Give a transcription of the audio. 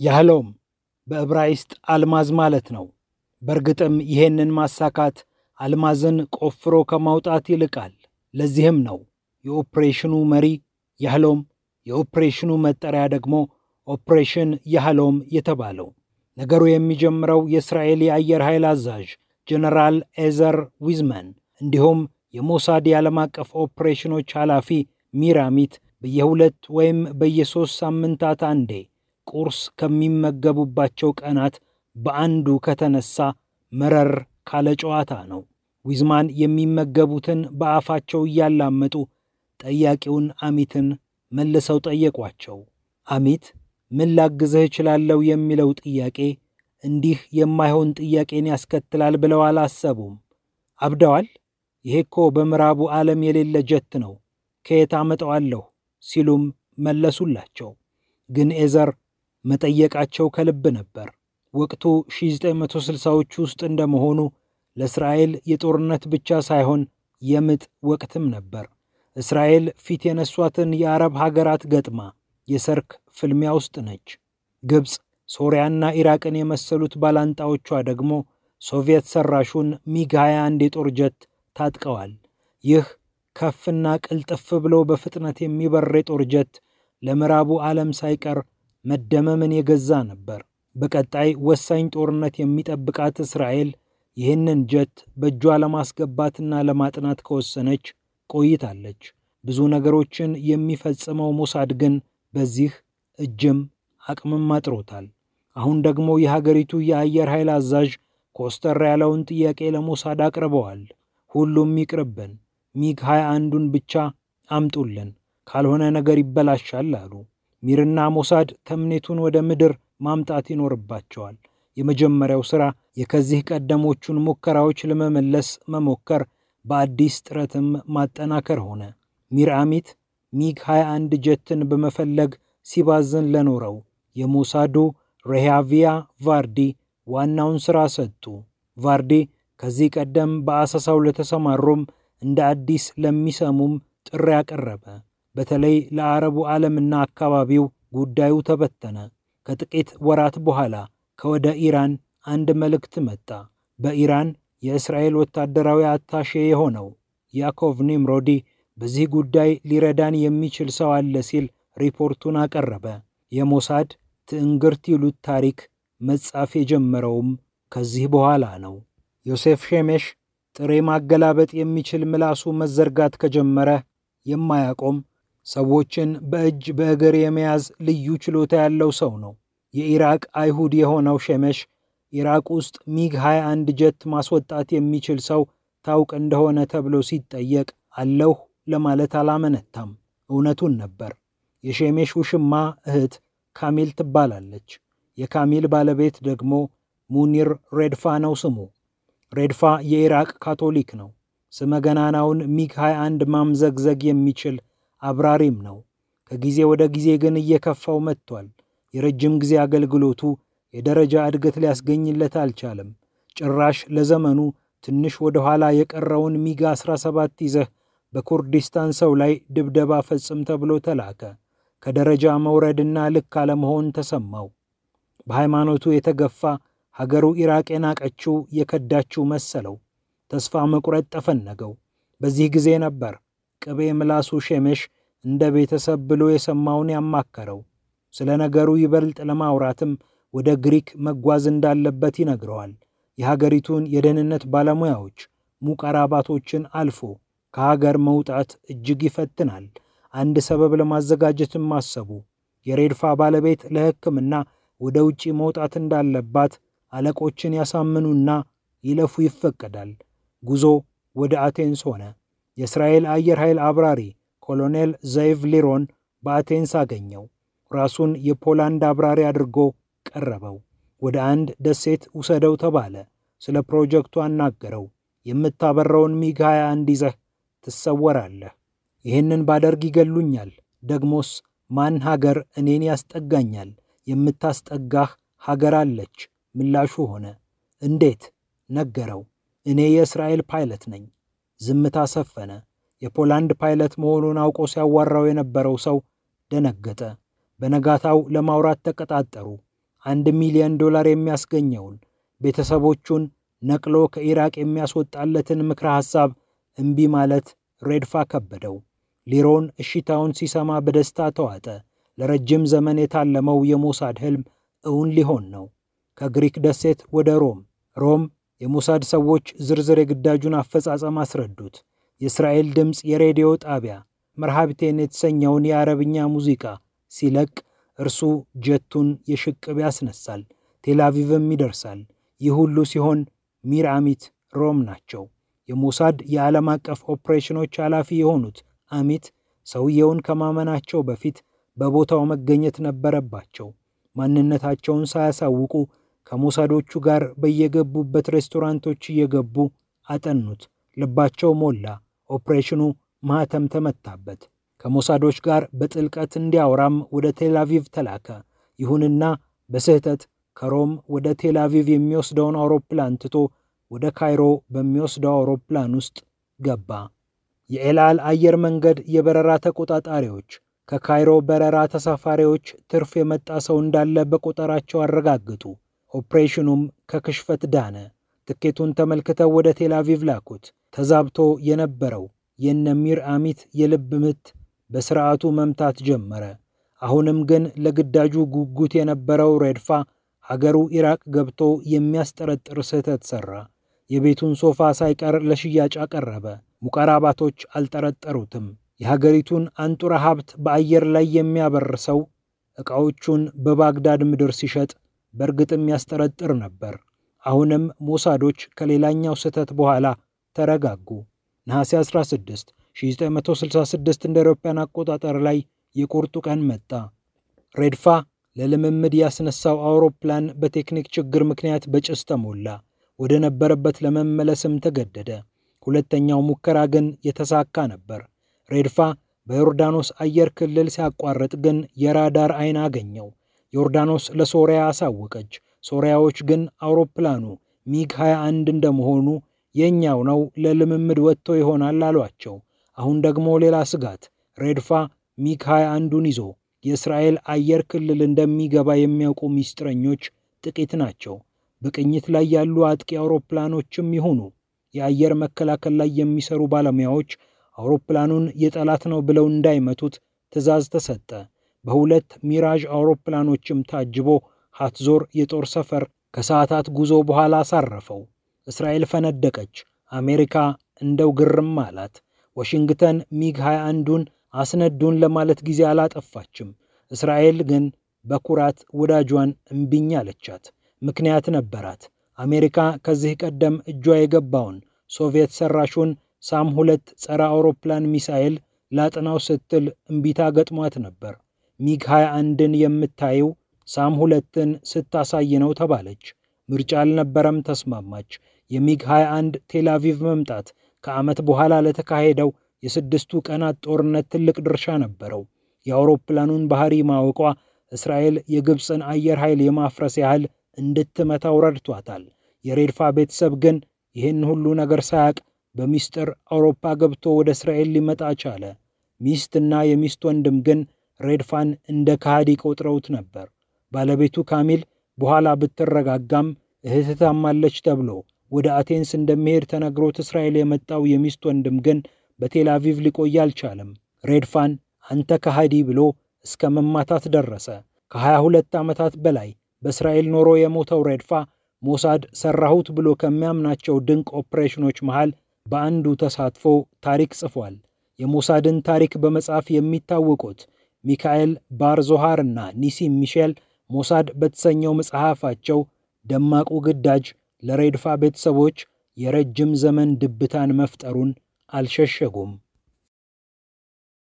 ያህሎም በዕብራይስጥ አልማዝ ማለት ነው። በእርግጥም ይሄንን ማሳካት አልማዝን ቆፍሮ ከማውጣት ይልቃል። ለዚህም ነው የኦፕሬሽኑ መሪ ያህሎም፣ የኦፕሬሽኑ መጠሪያ ደግሞ ኦፕሬሽን ያህሎም የተባለው። ነገሩ የሚጀምረው የእስራኤል የአየር ኃይል አዛዥ ጀነራል ኤዘር ዊዝመን እንዲሁም የሞሳድ የዓለም አቀፍ ኦፕሬሽኖች ኃላፊ ሚር አሚት በየ2 ወይም በየ3 ሳምንታት አንዴ ቁርስ ከሚመገቡባቸው ቀናት በአንዱ ከተነሳ መረር ካለ ጨዋታ ነው። ዊዝማን የሚመገቡትን በአፋቸው እያላመጡ ጠያቂውን አሚትን መልሰው ጠየቋቸው። አሚት ምን ላግዝህ እችላለሁ የሚለው ጥያቄ እንዲህ የማይሆን ጥያቄን ያስከትላል ብለው አላሰቡም። አብደዋል? ይሄ እኮ በምዕራቡ ዓለም የሌለ ጀት ነው፣ ከየት አመጣዋለሁ ሲሉም መለሱላቸው። ግን ኤዘር መጠየቃቸው ከልብ ነበር። ወቅቱ 1960ዎቹ ውስጥ እንደመሆኑ ለእስራኤል የጦርነት ብቻ ሳይሆን የምጥ ወቅትም ነበር። እስራኤል ፊት የነሷትን የአረብ ሀገራት ገጥማ የሰርክ ፍልሚያ ውስጥ ነች። ግብፅ፣ ሶሪያና ኢራቅን የመሰሉት ባላንጣዎቿ ደግሞ ሶቪየት ሰራሹን ሚግ 21 የጦር ጀት ታጥቀዋል። ይህ ከፍና ቅልጥፍ ብሎ በፍጥነት የሚበር የጦር ጀት ለምዕራቡ ዓለም ሳይቀር መደመምን የገዛ ነበር። በቀጣይ ወሳኝ ጦርነት የሚጠብቃት እስራኤል ይህንን ጀት በእጇ ለማስገባትና ለማጥናት ከወሰነች ቆይታለች። ብዙ ነገሮችን የሚፈጽመው ሞሳድ ግን በዚህ እጅም አቅምም አጥሮታል። አሁን ደግሞ የሀገሪቱ የአየር ኃይል አዛዥ ኮስተር ያለውን ጥያቄ ለሞሳድ አቅርበዋል። ሁሉም ይቅርብን፣ ሚግ 21ን ብቻ አምጡልን፣ ካልሆነ ነገር ይበላሻል አሉ። ሚርና ሞሳድ ተምኔቱን ወደ ምድር ማምጣት ይኖርባቸዋል። የመጀመሪያው ሥራ የከዚህ ቀደሞቹን ሙከራዎች ለመመለስ መሞከር፣ በአዲስ ጥረትም ማጠናከር ሆነ። ሚር አሚት ሚግ 21 ጀትን በመፈለግ ሲባዝን ለኖረው የሞሳዱ ሬሃቪያ ቫርዲ ዋናውን ሥራ ሰጡ። ቫርዲ ከዚህ ቀደም በአሰሳው ለተሰማሩም እንደ አዲስ ለሚሰሙም ጥሪ ያቀረበ። በተለይ ለአረቡ ዓለምና አካባቢው ጉዳዩ ተበተነ። ከጥቂት ወራት በኋላ ከወደ ኢራን አንድ መልእክት መጣ። በኢራን የእስራኤል ወታደራዊ አታሼ የሆነው ያዕቆቭ ኒምሮዲ በዚህ ጉዳይ ሊረዳን የሚችል ሰው አለ ሲል ሪፖርቱን አቀረበ። የሞሳድ ትዕንግርት ይሉት ታሪክ መጻፍ የጀመረውም ከዚህ በኋላ ነው። ዮሴፍ ሼሜሽ ጥሬ ማገላበጥ የሚችል ምላሱ መዘርጋት ከጀመረ የማያቆም ሰዎችን በእጅ በእግር የመያዝ ልዩ ችሎታ ያለው ሰው ነው። የኢራቅ አይሁድ የሆነው ሼሜሽ ኢራቅ ውስጥ ሚግ 21 ጀት ማስወጣት የሚችል ሰው ታውቅ እንደሆነ ተብሎ ሲጠየቅ አለሁ ለማለት አላመነታም። እውነቱን ነበር። የሼሜሽ ውሽማ እህት ካሚል ትባላለች። የካሚል ባለቤት ደግሞ ሙኒር ሬድፋ ነው ስሙ። ሬድፋ የኢራቅ ካቶሊክ ነው። ስመገናናውን ሚግ 21 ማምዘግዘግ የሚችል አብራሪም ነው። ከጊዜ ወደ ጊዜ ግን እየከፋው መጥቷል። የረጅም ጊዜ አገልግሎቱ የደረጃ እድገት ሊያስገኝለት አልቻለም። ጭራሽ ለዘመኑ ትንሽ ወደ ኋላ የቀረውን ሚግ 17 ይዘህ በኩርዲስታን ሰው ላይ ድብደባ ፈጽም ተብሎ ተላከ። ከደረጃ መውረድና ልክ አለመሆን ተሰማው። በሃይማኖቱ የተገፋ ሀገሩ ኢራቅ የናቀችው የከዳችው መሰለው። ተስፋ መቁረጥ ተፈነገው። በዚህ ጊዜ ነበር ቅቤ ምላሱ ሼሜሽ እንደ ቤተሰብ ብሎ የሰማውን ያማከረው። ስለ ነገሩ ይበልጥ ለማውራትም ወደ ግሪክ መጓዝ እንዳለበት ይነግረዋል። የሀገሪቱን የደህንነት ባለሙያዎች ሙቀራባቶችን አልፎ ከሀገር መውጣት እጅግ ይፈትናል። አንድ ሰበብ ለማዘጋጀትም አሰቡ። የሬድፋ ባለቤት ለሕክምና ወደ ውጪ መውጣት እንዳለባት አለቆችን ያሳምኑና ይለፉ ይፈቀዳል። ጉዞ ወደ አቴንስ ሆነ። የእስራኤል አየር ኃይል አብራሪ ኮሎኔል ዘይቭ ሊሮን በአቴንስ አገኘው። ራሱን የፖላንድ አብራሪ አድርጎ ቀረበው። ወደ አንድ ደሴት ውሰደው ተባለ። ስለ ፕሮጀክቱ አናገረው። የምታበረውን ሚግ 21 ይዘህ ትሰወራለህ። ይህንን ባደርግ ይገሉኛል። ደግሞስ ማን ሀገር እኔን ያስጠጋኛል? የምታስጠጋህ ሀገር አለች ምላሹ ሆነ። እንዴት? ነገረው። እኔ የእስራኤል ፓይለት ነኝ። ዝምታ ሰፈነ። የፖላንድ ፓይለት መሆኑን አውቆ ሲያዋራው የነበረው ሰው ደነገጠ። በነጋታው ለማውራት ተቀጣጠሩ። $1 ሚሊዮን የሚያስገኘውን ቤተሰቦቹን ነቅሎ ከኢራቅ የሚያስወጣለትን ምክረ ሐሳብ እምቢ ማለት ሬድፋ ከበደው። ሊሮን እሽታውን ሲሰማ በደስታ ተዋጠ። ለረጅም ዘመን የታለመው የሞሳድ ህልም እውን ሊሆን ነው። ከግሪክ ደሴት ወደ ሮም የሞሳድ ሰዎች ዝርዝር የግዳጁን አፈጻጸም አስረዱት። የእስራኤል ድምፅ የሬዲዮ ጣቢያ መርሃብቴን የተሰኘውን የአረብኛ ሙዚቃ ሲለቅ እርሱ ጀቱን የሽቅብ ያስነሳል፣ ቴልአቪቭም ይደርሳል። ይህ ሁሉ ሲሆን ሚር አሚት ሮም ናቸው። የሞሳድ የዓለም አቀፍ ኦፕሬሽኖች ኃላፊ የሆኑት አሚት ሰውየውን ከማመናቸው በፊት በቦታው መገኘት ነበረባቸው። ማንነታቸውን ሳያሳውቁ ከሞሳዶቹ ጋር በየገቡበት ሬስቶራንቶች እየገቡ አጠኑት። ልባቸው ሞላ። ኦፕሬሽኑ ማህተም ተመታበት። ከሞሳዶች ጋር በጥልቀት እንዲያወራም ወደ ቴልአቪቭ ተላከ። ይሁንና በስህተት ከሮም ወደ ቴልአቪቭ የሚወስደውን አውሮፕላን ትቶ ወደ ካይሮ በሚወስደው አውሮፕላን ውስጥ ገባ። የኤልአል አየር መንገድ የበረራ ተቆጣጣሪዎች ከካይሮ በረራ ተሳፋሪዎች ትርፍ የመጣ ሰው እንዳለ በቆጠራቸው አረጋግጡ። ኦፕሬሽኑም ከክሽፈት ዳነ። ትኬቱን ተመልክተው ወደ ቴልአቪቭ ላኩት። ተዛብቶ የነበረው የነሚር አሚት የልብ ምት በስርዓቱ መምታት ጀመረ። አሁንም ግን ለግዳጁ ጉጉት የነበረው ሬድፋ ሀገሩ ኢራቅ ገብቶ የሚያስጠረጥር ስህተት ሰራ። የቤቱን ሶፋ ሳይቀር ለሽያጭ አቀረበ። ሙቀራባቶች አልጠረጠሩትም። የሀገሪቱን አንጡራ ሀብት በአየር ላይ የሚያበርሰው ዕቃዎቹን በባግዳድ ምድር ሲሸጥ በእርግጥም ያስጠረጥር ነበር። አሁንም ሞሳዶች ከሌላኛው ስህተት በኋላ ተረጋጉ። ነሐሴ 16 1966 እንደ አውሮፓውያን አቆጣጠር ላይ የቁርጡ ቀን መጣ። ሬድፋ ለልምምድ ያስነሳው አውሮፕላን በቴክኒክ ችግር ምክንያት በጭስ ተሞላ። ወደ ነበረበት ለመመለስም ተገደደ። ሁለተኛው ሙከራ ግን የተሳካ ነበር። ሬድፋ በዮርዳኖስ አየር ክልል ሲያቋርጥ ግን የራዳር አይን አገኘው። ዮርዳኖስ ለሶሪያ አሳወቀች። ሶሪያዎች ግን አውሮፕላኑ ሚግ 21 እንደመሆኑ የኛው ነው፣ ለልምምድ ወጥቶ ይሆናል አሏቸው። አሁን ደግሞ ሌላ ስጋት። ሬድፋ ሚግ 21ን ይዞ የእስራኤል አየር ክልል እንደሚገባ የሚያውቁ ሚስጥረኞች ጥቂት ናቸው። በቅኝት ላይ ያሉ አጥቂ አውሮፕላኖችም ይሁኑ የአየር መከላከል ላይ የሚሰሩ ባለሙያዎች አውሮፕላኑን የጠላት ነው ብለው እንዳይመቱት ትዕዛዝ ተሰጠ። በሁለት ሚራዥ አውሮፕላኖችም ታጅቦ ሃትዞር የጦር ሰፈር ከሰዓታት ጉዞ በኋላ አሳረፈው። እስራኤል ፈነደቀች። አሜሪካ እንደው ግርም አላት። ዋሽንግተን ሚግ 21ን አስነዱን ለማለት ጊዜ አላጠፋችም። እስራኤል ግን በኩራት ወዳጇን እምቢኝ አለቻት። ምክንያት ነበራት። አሜሪካ ከዚህ ቀደም እጇ የገባውን ሶቪየት ሰራሹን ሳም 2 ጸረ አውሮፕላን ሚሳኤል ላጥናው ስትል እምቢታ ገጥሟት ነበር። ሚግ 21ን የምታየው ሳም 2ን ስታሳይ ነው ተባለች። ምርጫ አልነበረም፣ ተስማማች። የሚግ 21 ቴልአቪቭ መምጣት ከዓመት በኋላ ለተካሄደው የስድስቱ ቀናት ጦርነት ትልቅ ድርሻ ነበረው። የአውሮፕላኑን ባህሪ ማወቋ እስራኤል የግብፅን አየር ኃይል የማፍረስ ያህል እንድትመታው ረድቷታል። የሬድፋ ቤተሰብ ግን ይህን ሁሉ ነገር ሳያቅ በሚስጥር አውሮፓ ገብቶ ወደ እስራኤል ሊመጣ ቻለ። ሚስትና የሚስት ወንድም ግን ሬድፋን እንደ ከሃዲ ቆጥረውት ነበር። ባለቤቱ ካሚል በኋላ ብትረጋጋም እህት ታማለች ተብሎ ወደ አቴንስ እንደሚሄድ ተነግሮት እስራኤል የመጣው የሚስት ወንድም ግን በቴልአቪቭ ሊቆይ አልቻለም። ሬድፋን አንተ ከሃዲ ብሎ እስከ መማታት ደረሰ። ከ22 ዓመታት በላይ በእስራኤል ኖሮ የሞተው ሬድፋ ሞሳድ ሰራሁት ብሎ ከሚያምናቸው ድንቅ ኦፕሬሽኖች መሃል በአንዱ ተሳትፎ ታሪክ ጽፏል። የሞሳድን ታሪክ በመጻፍ የሚታወቁት ሚካኤል ባርዞሃር እና ኒሲም ሚሼል ሞሳድ በተሰኘው መጽሐፋቸው ደማቁ ግዳጅ ለሬድፋ ቤተሰቦች የረጅም ዘመን ድብታን መፍጠሩን አልሸሸጉም።